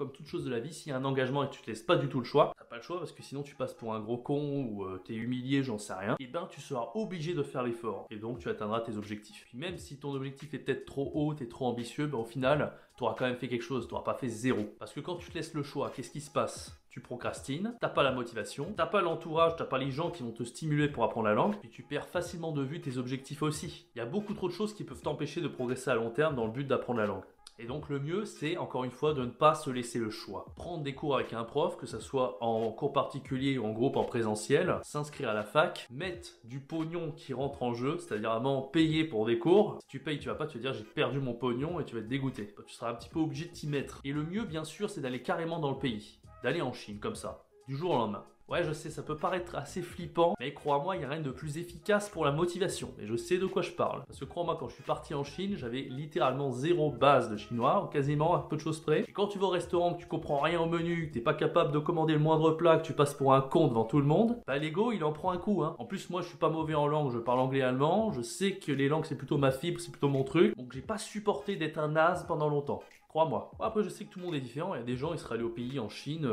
comme toute chose de la vie, s'il y a un engagement et que tu te laisses pas du tout le choix, t'as pas le choix parce que sinon tu passes pour un gros con ou t'es humilié, j'en sais rien, et ben tu seras obligé de faire l'effort et donc tu atteindras tes objectifs. Puis même si ton objectif est peut-être trop haut, t'es trop ambitieux, ben au final, tu auras quand même fait quelque chose, tu n'auras pas fait zéro. Parce que quand tu te laisses le choix, qu'est-ce qui se passe? Tu procrastines, t'as pas la motivation, t'as pas l'entourage, t'as pas les gens qui vont te stimuler pour apprendre la langue, puis tu perds facilement de vue tes objectifs aussi. Il y a beaucoup trop de choses qui peuvent t'empêcher de progresser à long terme dans le but d'apprendre la langue. Et donc le mieux, c'est encore une fois de ne pas se laisser le choix. Prendre des cours avec un prof, que ce soit en cours particulier ou en groupe en présentiel, s'inscrire à la fac, mettre du pognon qui rentre en jeu, c'est-à-dire vraiment payer pour des cours. Si tu payes, tu vas pas te dire j'ai perdu mon pognon et tu vas être dégoûté. Tu seras un petit peu obligé de t'y mettre. Et le mieux, bien sûr, c'est d'aller carrément dans le pays, d'aller en Chine comme ça, du jour au lendemain. Ouais, je sais, ça peut paraître assez flippant, mais crois-moi, il n'y a rien de plus efficace pour la motivation. Et je sais de quoi je parle. Parce que crois-moi, quand je suis parti en Chine, j'avais littéralement zéro base de chinois, ou quasiment à peu de choses près. Et quand tu vas au restaurant, que tu comprends rien au menu, que t'es pas capable de commander le moindre plat, que tu passes pour un con devant tout le monde, bah l'ego, il en prend un coup, hein. En plus, moi, je suis pas mauvais en langue, je parle anglais et allemand, je sais que les langues, c'est plutôt ma fibre, c'est plutôt mon truc. Donc j'ai pas supporté d'être un naze pendant longtemps. Crois-moi. Après, je sais que tout le monde est différent. Il y a des gens, ils seraient allés au pays en Chine,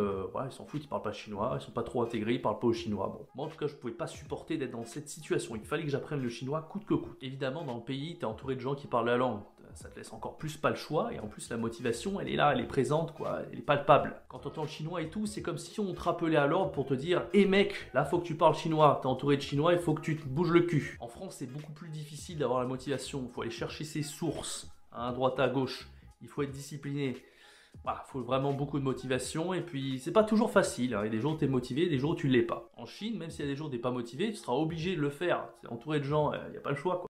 ils s'en foutent, ils parlent pas chinois, ils sont pas trop intégrés, ils parlent pas au chinois. Bon, moi en tout cas, je pouvais pas supporter d'être dans cette situation. Il fallait que j'apprenne le chinois coûte que coûte. Évidemment, dans le pays, t'es entouré de gens qui parlent la langue. Ça te laisse encore plus pas le choix, et en plus la motivation, elle est là, elle est présente, quoi, elle est palpable. Quand t'entends le chinois et tout, c'est comme si on te rappelait à l'ordre pour te dire « Hé mec, là faut que tu parles chinois, t'es entouré de chinois, il faut que tu te bouges le cul ». En France, c'est beaucoup plus difficile d'avoir la motivation, il faut aller chercher ses sources, à droite à gauche, il faut être discipliné. Voilà, faut vraiment beaucoup de motivation et puis c'est pas toujours facile, hein. Il y a des jours où tu es motivé, des jours où tu l'es pas. En Chine, même s'il y a des jours où tu n'es pas motivé, tu seras obligé de le faire. C'est entouré de gens, il n'y a pas le choix, quoi.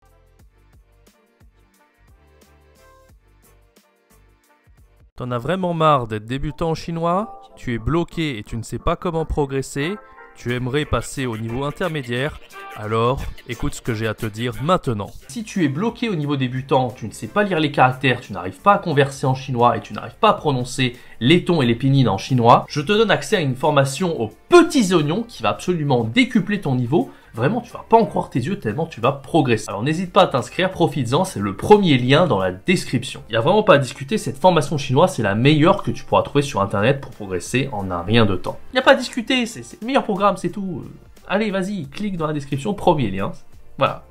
T'en as vraiment marre d'être débutant en chinois? Tu es bloqué et tu ne sais pas comment progresser? Tu aimerais passer au niveau intermédiaire? Alors, écoute ce que j'ai à te dire maintenant. Si tu es bloqué au niveau débutant, tu ne sais pas lire les caractères, tu n'arrives pas à converser en chinois et tu n'arrives pas à prononcer les tons et les pinyin en chinois, je te donne accès à une formation aux petits oignons qui va absolument décupler ton niveau. Vraiment, tu vas pas en croire tes yeux tellement tu vas progresser. Alors n'hésite pas à t'inscrire, profites-en, c'est le premier lien dans la description. Il n'y a vraiment pas à discuter, cette formation chinoise, c'est la meilleure que tu pourras trouver sur internet pour progresser en un rien de temps. Il n'y a pas à discuter, c'est le meilleur programme, c'est tout. Allez, vas-y, clique dans la description, premier lien. Voilà.